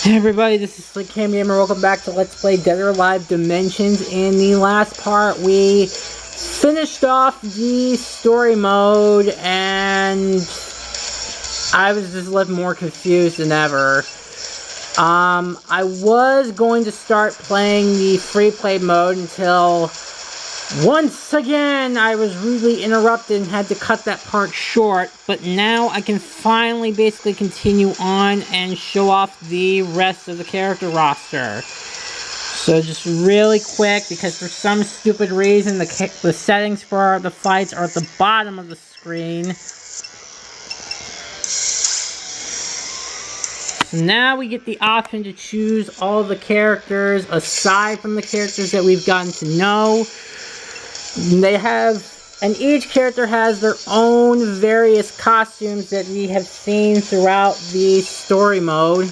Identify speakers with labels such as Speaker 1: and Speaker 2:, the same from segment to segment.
Speaker 1: Hey everybody, this is Slick Cam Gamer. Welcome back to Let's Play Dead or Alive Dimensions. In the last part, we finished off the story mode, and I was just left more confused than ever. I was going to start playing the free play mode until once again I was rudely interrupted and had to cut that part short, but now I can finally basically continue on and show off the rest of the character roster. So just really quick, because for some stupid reason the settings for the fights are at the bottom of the screen. So now we get the option to choose all the characters aside from the characters that we've gotten to know. They have, and each character has their own various costumes that we have seen throughout the story mode.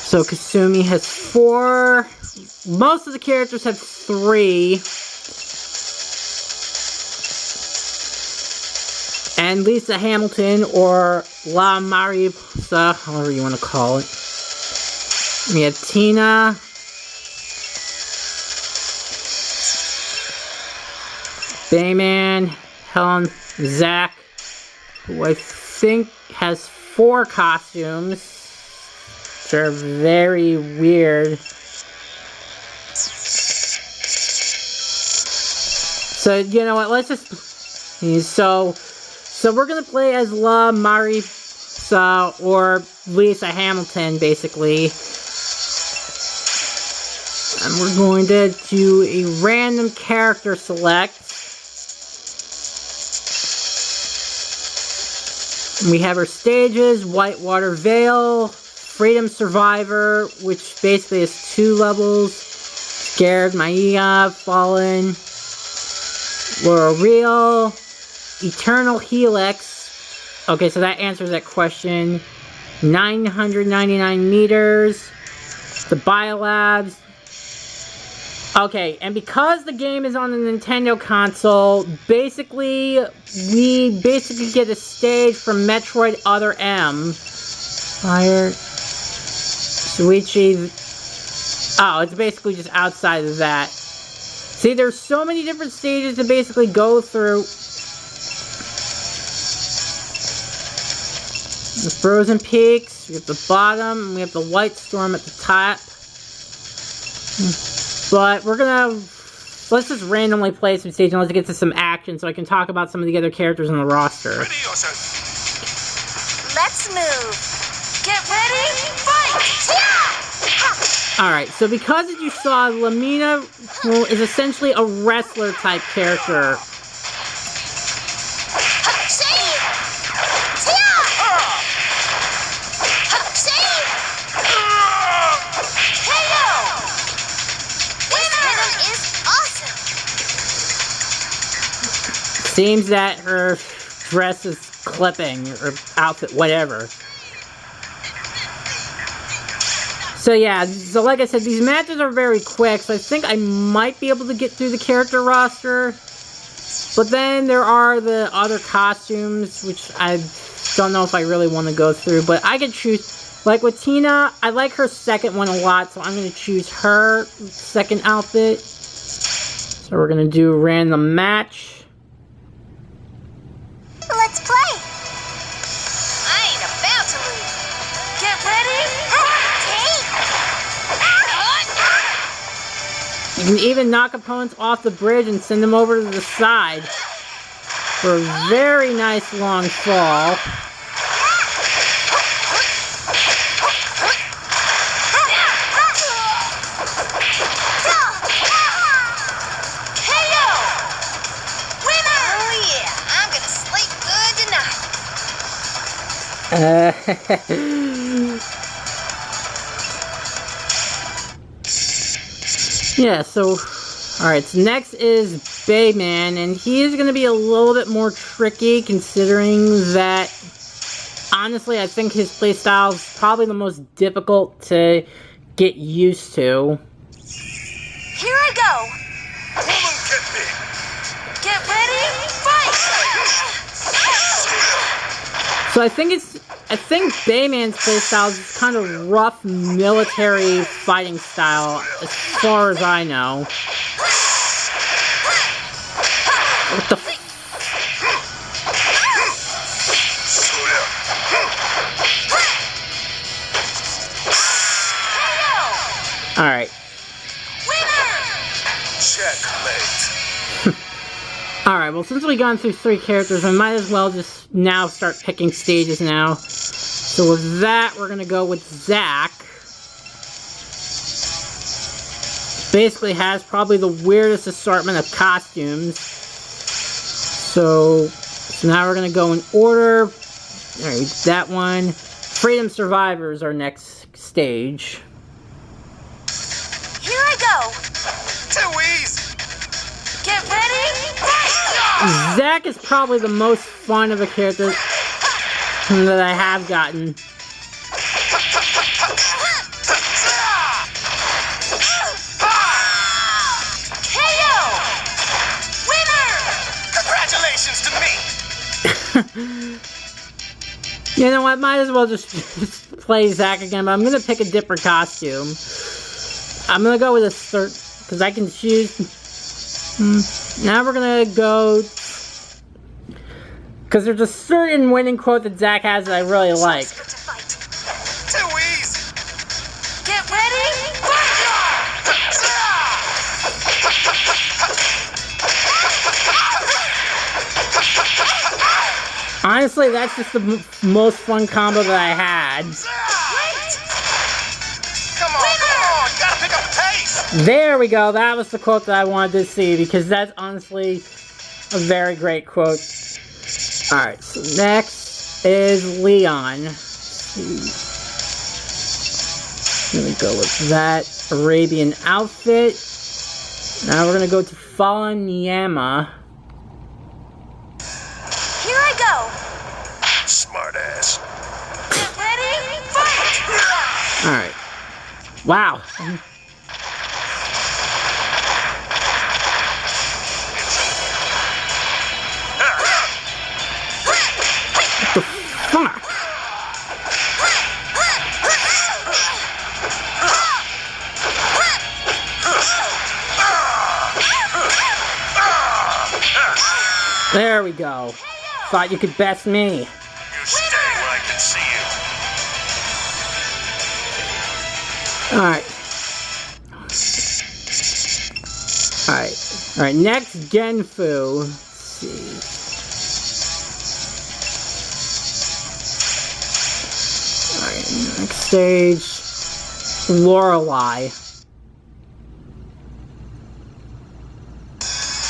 Speaker 1: So Kasumi has 4, most of the characters have 3. And Lisa Hamilton, or La Mariposa, however you want to call it. We have Tina. Bayman, Helen, Zach, who I think has 4 costumes, which are very weird. So, you know what, let's just... So we're gonna play as La Mariposa, or Lisa Hamilton, basically. And we're going to do a random character select. We have our stages: Whitewater Vale, Freedom Survivor, which basically is 2 levels, Scared, Maya, Fallen, Laura Real, Eternal Helix. Okay, so that answers that question. 999 meters, the Biolabs. Okay, and because the game is on the Nintendo console, we basically get a stage from Metroid Other M. Fire. Suichi. Oh, it's basically just outside of that. See, there's so many different stages to basically go through. The Frozen Peaks, we have the bottom, and we have the White Storm at the top. But we're gonna, let's just randomly play some stages and let's get to some action so I can talk about some of the other characters on the roster.
Speaker 2: Let's move. Get ready, fight!
Speaker 1: Alright, so because as you saw, Lamina is essentially a wrestler type character. Seems that her dress is clipping, or outfit, whatever. So yeah, so like I said, these matches are very quick, so I think I might be able to get through the character roster. But then there are the other costumes, which I don't know if I really want to go through, but I can choose. Like with Tina, I like her second one a lot, so I'm going to choose her second outfit. So we're going to do a random match.
Speaker 2: Let's play! I ain't about to lose. Get ready,
Speaker 1: You can even knock opponents off the bridge and send them over to the side for a very nice long fall. Yeah, so, alright, so next is Bayman, and he is going to be a little bit more tricky, considering that, honestly, I think his playstyle is probably the most difficult to get used to.
Speaker 2: Here I go! Get ready, fight!
Speaker 1: So I think Bayman's playstyle is kind of rough military fighting style, as far as I know. What the Alright. Alright, well since we've gone through 3 characters, I might as well just now start picking stages now. So with that, we're gonna go with Zack. Basically has probably the weirdest assortment of costumes. So now we're gonna go in order. Alright, that one. Freedom Survivor is our next stage.
Speaker 2: Here I go.
Speaker 3: Too easy.
Speaker 2: Get ready.
Speaker 1: Zack is probably the most fun of the characters that I have gotten.
Speaker 2: KO. Winner.
Speaker 3: Congratulations to me.
Speaker 1: You know what, might as well just play Zack again, but I'm gonna pick a different costume. I'm gonna go with a third, because I can choose. Now we're gonna go, because there's a certain winning quote that Zack has that I really like.
Speaker 3: Too easy.
Speaker 2: Get ready.
Speaker 1: Honestly, that's just the most fun combo that I had.
Speaker 3: Come on, gotta pick up the pace.
Speaker 1: There we go, that was the quote that I wanted to see, because that's honestly a very great quote. Alright, so next is Leon. I'm gonna go with that Arabian outfit. Now we're gonna go to Fallen Yama.
Speaker 2: Here I go.
Speaker 3: Smart ass.
Speaker 2: Get ready. Fight.
Speaker 1: Alright. Wow. What the fuck? There we go. Thought you could best me.
Speaker 3: You stay where I can see you.
Speaker 1: Alright. Alright, next Genfu. Let's see. Alright, next stage. Lorelei.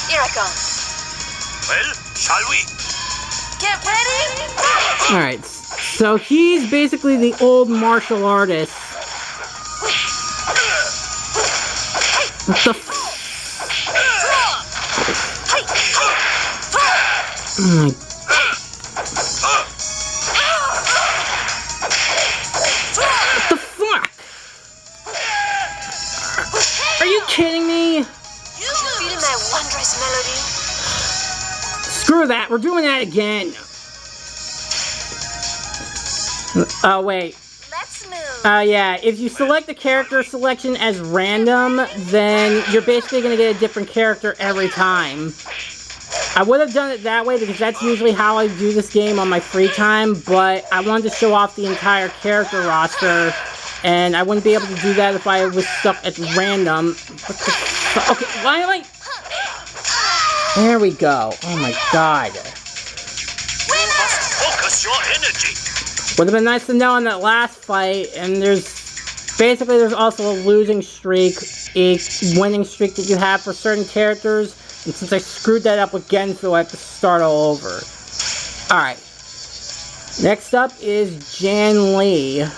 Speaker 2: Here I come.
Speaker 3: Well, shall we?
Speaker 2: Get ready.
Speaker 1: Alright, so he's basically the old martial artist. What the f- Oh my... What the fuck? Are you kidding me?
Speaker 2: You feel my wondrous melody?
Speaker 1: Screw that, we're doing that again. Oh wait.
Speaker 2: Let's move.
Speaker 1: Yeah, if you select the character selection as random, then you're basically gonna get a different character every time. I would have done it that way because that's usually how I do this game on my free time, but I wanted to show off the entire character roster, and I wouldn't be able to do that if I was stuck at random. What the fuck? Okay, why am I... There we go. Oh my god.
Speaker 3: Focus your energy.
Speaker 1: Would have been nice to know in that last fight, and there's also a losing streak, a winning streak that you have for certain characters, and since I screwed that up with Genfu, I have to start all over. Alright. Next up is Jan Lee. I'm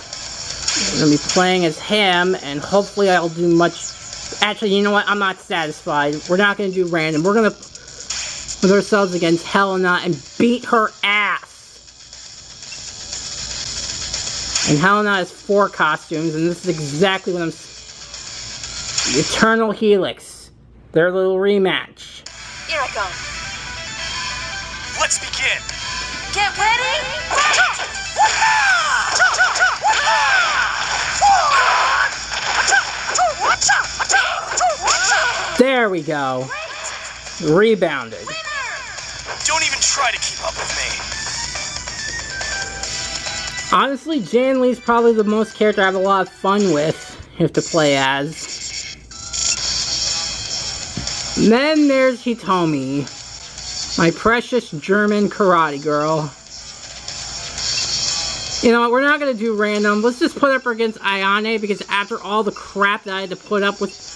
Speaker 1: going to be playing as him, and hopefully I'll do much... Actually, you know what? I'm not satisfied. We're not going to do random. We're going to put ourselves against Helena and beat her ass. And Helena has 4 costumes, and this is exactly what I'm... The Eternal Helix. Their little rematch.
Speaker 2: Here I come.
Speaker 3: Let's begin.
Speaker 2: Get ready. Fight.
Speaker 1: There we go. Rebounded.
Speaker 3: Don't even try to keep up with me.
Speaker 1: Honestly, Jan Lee's probably the most character I have a lot of fun with, if to play as. And then there's Hitomi, my precious German karate girl. You know what, we're not going to do random. Let's just put up her against Ayane, because after all the crap that I had to put up with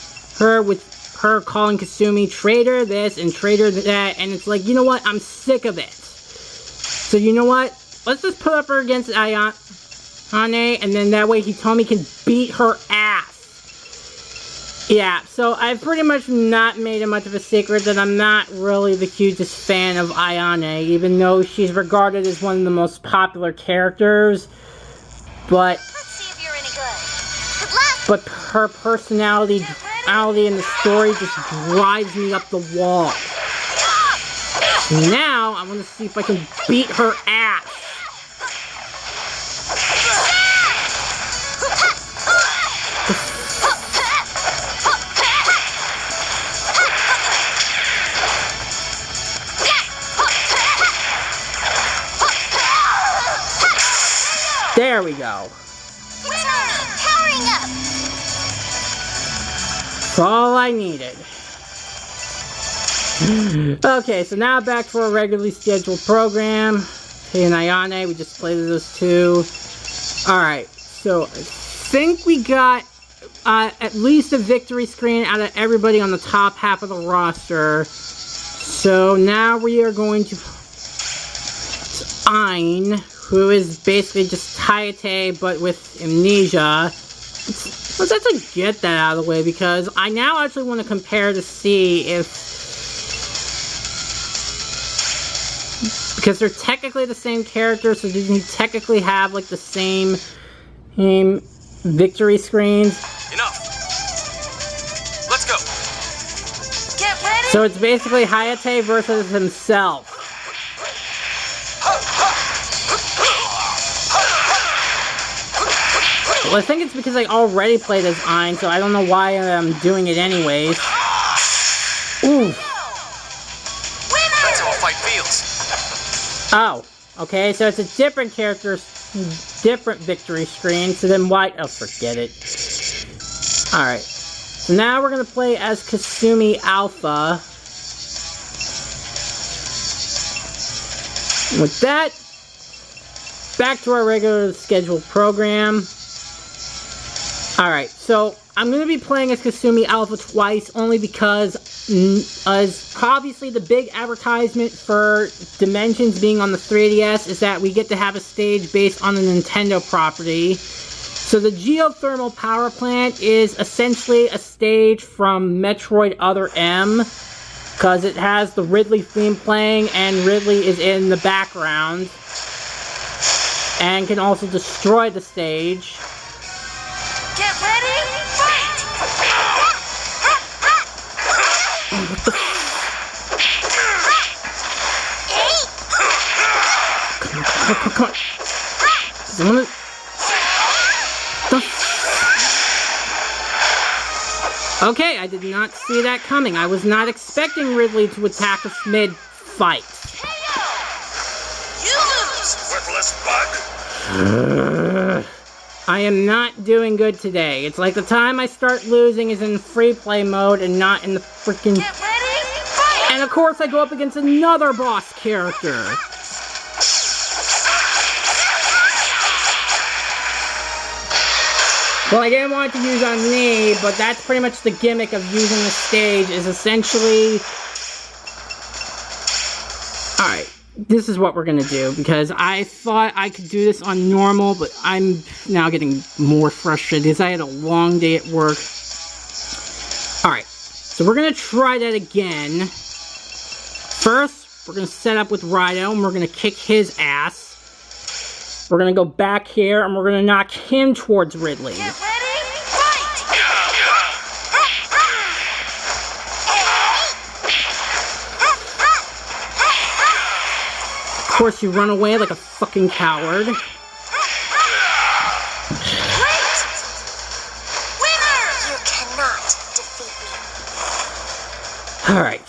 Speaker 1: her calling Kasumi traitor this and traitor that, and it's like, you know what, I'm sick of it. So you know what, let's just put up her against Ayane, and then that way Hitomi can beat her ass. Yeah, so I've pretty much not made it much of a secret that I'm not really the hugest fan of Ayane, even though she's regarded as one of the most popular characters. But
Speaker 2: Let's see if you're any good. Good luck.
Speaker 1: but her personality in the story just drives me up the wall. Now I want to see if I can beat her ass. There we go.
Speaker 2: Powering up.
Speaker 1: That's all I needed. Okay, so now back to our regularly scheduled program. Hey and Ayane, we just played those two. Alright, so I think we got at least a victory screen out of everybody on the top half of the roster. So now we are going to Ein, who is basically just Tayate but with amnesia. Let's actually get that out of the way, because I now actually want to compare to see if... Because they're technically the same character, so didn't he technically have like the same victory screens?
Speaker 3: Enough. Let's go.
Speaker 2: Get ready.
Speaker 1: So it's basically Hayate versus himself. Well, I think it's because I already played as Ein, so I don't know why I'm doing it anyways. Ooh.
Speaker 3: That's how a fight feels.
Speaker 1: Oh, okay, so it's a different character, different victory screen, so then why? Oh, forget it. Alright, so now we're gonna play as Kasumi Alpha. With that, back to our regular scheduled program. Alright, so I'm going to be playing as Kasumi Alpha twice, only because obviously the big advertisement for Dimensions being on the 3DS is that we get to have a stage based on the Nintendo property. So the geothermal power plant is essentially a stage from Metroid Other M, because it has the Ridley theme playing and Ridley is in the background and can also destroy the stage.
Speaker 2: Get ready. Fight.
Speaker 1: Come on. Okay, I did not see that coming. I was not expecting Ridley to attack us mid-fight.
Speaker 2: You lose.
Speaker 3: Worthless bug.
Speaker 1: I am not doing good today. It's like the time I start losing is in free play mode and not in the freaking...
Speaker 2: Get ready. Fight.
Speaker 1: And of course I go up against another boss character. Well, I didn't want to use on me, but that's pretty much the gimmick of using the stage, is essentially... Alright, this is what we're gonna do, because I thought I could do this on normal, but I'm now getting more frustrated, because I had a long day at work. Alright, so we're gonna try that again. First, we're gonna set up with Rido, and we're gonna kick his ass. We're gonna go back here, and we're gonna knock him towards Ridley.
Speaker 2: Get ready. Fight.
Speaker 1: Of course, you run away like a fucking coward.
Speaker 2: Great. Winner. You cannot defeat me.
Speaker 1: Alright.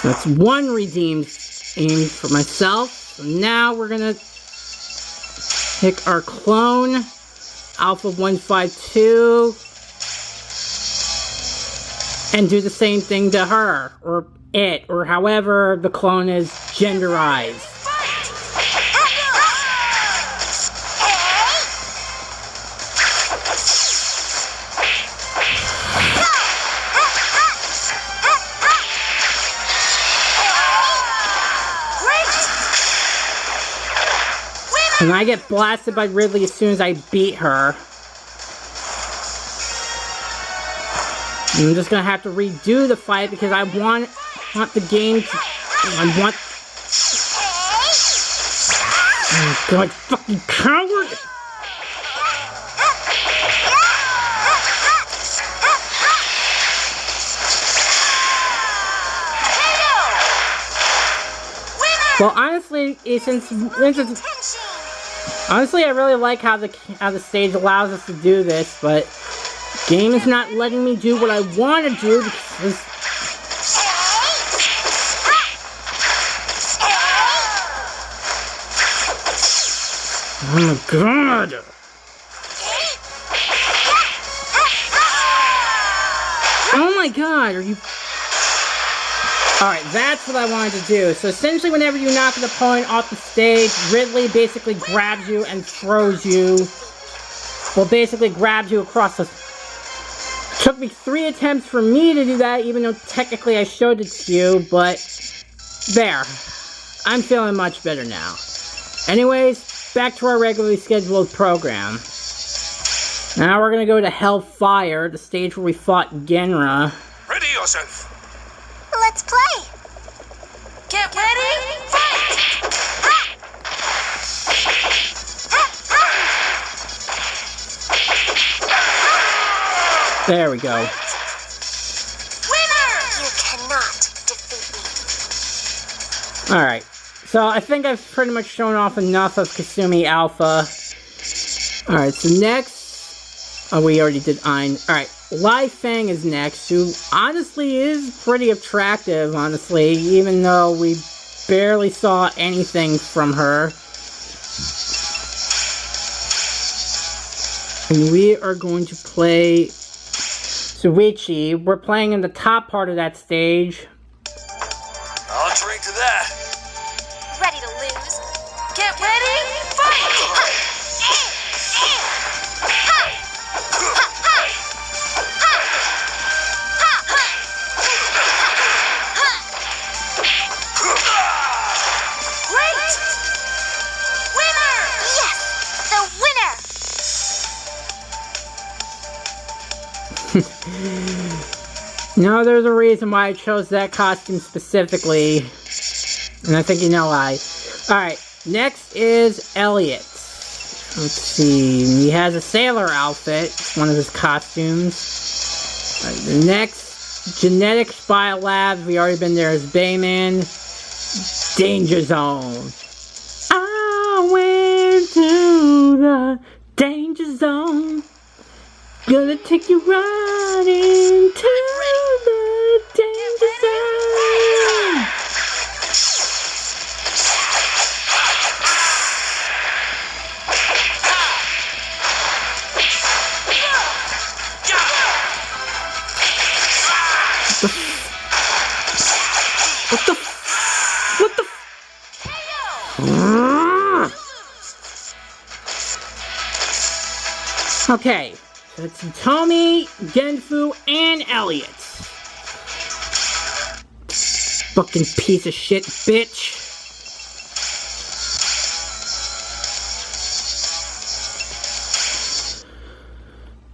Speaker 1: That's one redeemed aim for myself. So now we're gonna pick our clone, Alpha 152, and do the same thing to her, or it, or however the clone is genderized. And I get blasted by Ridley as soon as I beat her. I'm just gonna have to redo the fight because I want the game to... I want... Oh god, fucking coward! Well, honestly, honestly, I really like how the stage allows us to do this, but the game is not letting me do what I want to do because... Oh my god! Oh my god, are you... Alright, that's what I wanted to do. So essentially whenever you knock an opponent off the stage, Ridley basically grabs you and throws you. Well, basically grabs you across the... It took me 3 attempts for me to do that, even though technically I showed it to you, but... There. I'm feeling much better now. Anyways, back to our regularly scheduled program. Now we're gonna go to Hellfire, the stage where we fought Genra.
Speaker 3: Ready yourself.
Speaker 2: Let's play! Get ready, fight!
Speaker 1: There we go.
Speaker 2: Winner! You cannot defeat me.
Speaker 1: Alright, so I think I've pretty much shown off enough of Kasumi Alpha. Alright, so next... Oh, we already did Ein. Alright, Lai Fang is next, who honestly is pretty attractive, honestly, even though we barely saw anything from her. And we are going to play Suichi. We're playing in the top part of that stage.
Speaker 3: I'll drink to that.
Speaker 2: Ready to lose? Get ready, fight! Great! Winner! Yes! The winner!
Speaker 1: No, there's a reason why I chose that costume specifically. And I think you know why. Alright, next is Elliot. Let's see, he has a sailor outfit. It's one of his costumes. Alright, the next, Genetics Biolab. We already been there as Bayman. Danger Zone. I went to the danger zone. Gonna take you right into the danger zone. What the Okay, so it's Tomi, Genfu, and Elliot. Fucking piece of shit, bitch.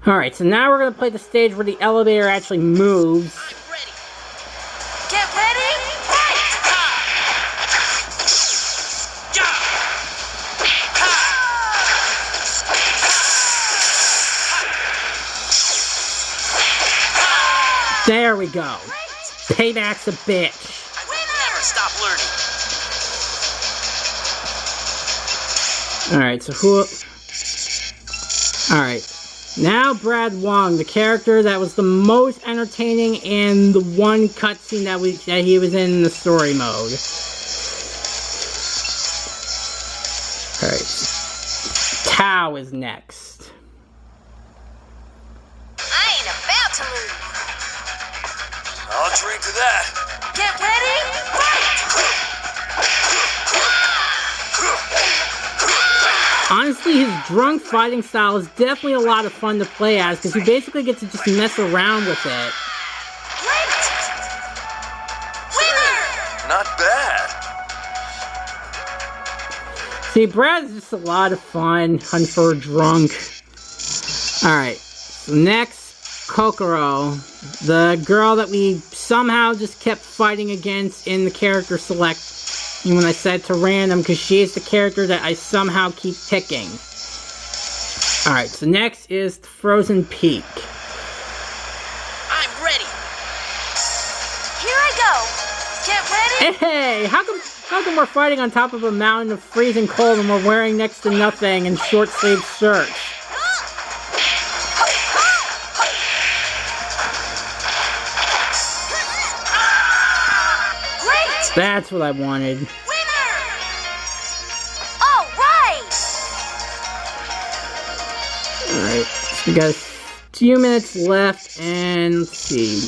Speaker 1: Alright, so now we're gonna play the stage where the elevator actually moves.
Speaker 2: I'm ready. Get ready, fight!
Speaker 1: There we go. Payback's a bitch.
Speaker 3: I will never stop learning.
Speaker 1: Alright, so who... Alright. Now Brad Wong, the character that was the most entertaining in the one cutscene that he was in the story mode. Alright. Tao is next.
Speaker 2: I ain't about to lose.
Speaker 3: I'll drink to that.
Speaker 2: Get ready, fight!
Speaker 1: Honestly, his drunk fighting style is definitely a lot of fun to play as, because you basically get to just mess around with it.
Speaker 2: Great! Winner!
Speaker 3: Not bad.
Speaker 1: See, Brad is just a lot of fun, hunt for a drunk. Alright, so next, Kokoro. The girl that we somehow just kept fighting against in the character select when I said to random, because she is the character that I somehow keep picking. Alright, so next is Frozen Peak.
Speaker 2: I'm ready. Here I go. Get ready.
Speaker 1: Hey, how come we're fighting on top of a mountain of freezing cold and we're wearing next to nothing and short-sleeved shirts?
Speaker 2: Great!
Speaker 1: That's what I wanted.
Speaker 2: Winner! All right!
Speaker 1: Alright, so we got a few minutes left, and let's see.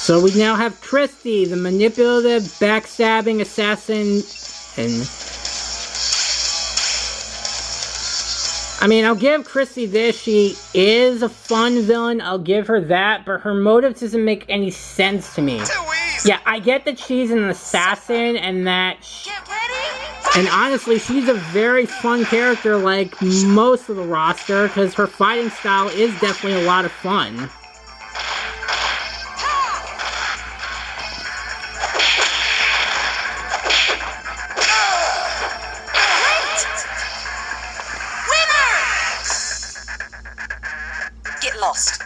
Speaker 1: So we now have Christy, the manipulative, backstabbing assassin, and... I mean, I'll give Christy this, she is a fun villain, I'll give her that, but her motive doesn't make any sense to me.
Speaker 3: Too easy.
Speaker 1: Yeah, I get that she's an assassin, and that
Speaker 2: Get ready.
Speaker 1: and honestly, she's a very fun character like most of the roster, because her fighting style is definitely a lot of fun.
Speaker 2: Get lost.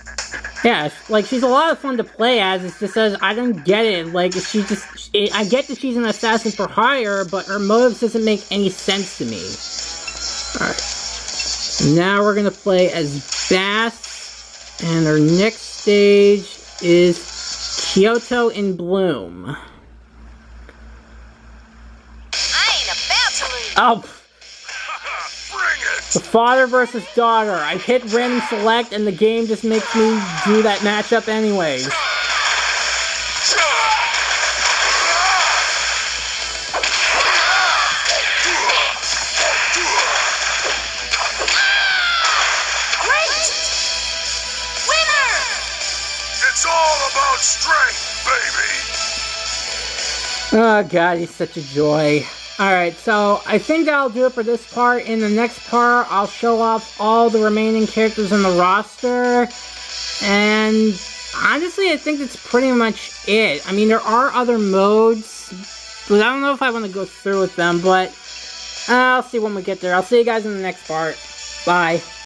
Speaker 1: Yeah, like, she's a lot of fun to play as, it's just as, I don't get it, like, I get that she's an assassin for hire, but her motives doesn't make any sense to me. Alright. Now we're gonna play as Bass, and our next stage is Kyoto in Bloom.
Speaker 2: I ain't about to lose.
Speaker 1: Oh,
Speaker 3: Bring it.
Speaker 1: the father versus daughter. I hit random select and the game just makes me do that matchup anyways.
Speaker 2: Great! Winner!
Speaker 3: It's all about strength, baby.
Speaker 1: Oh god, he's such a joy. Alright, so I think that'll do it for this part. In the next part, I'll show off all the remaining characters in the roster. And honestly, I think that's pretty much it. I mean, there are other modes, but I don't know if I want to go through with them, but I'll see when we get there. I'll see you guys in the next part. Bye.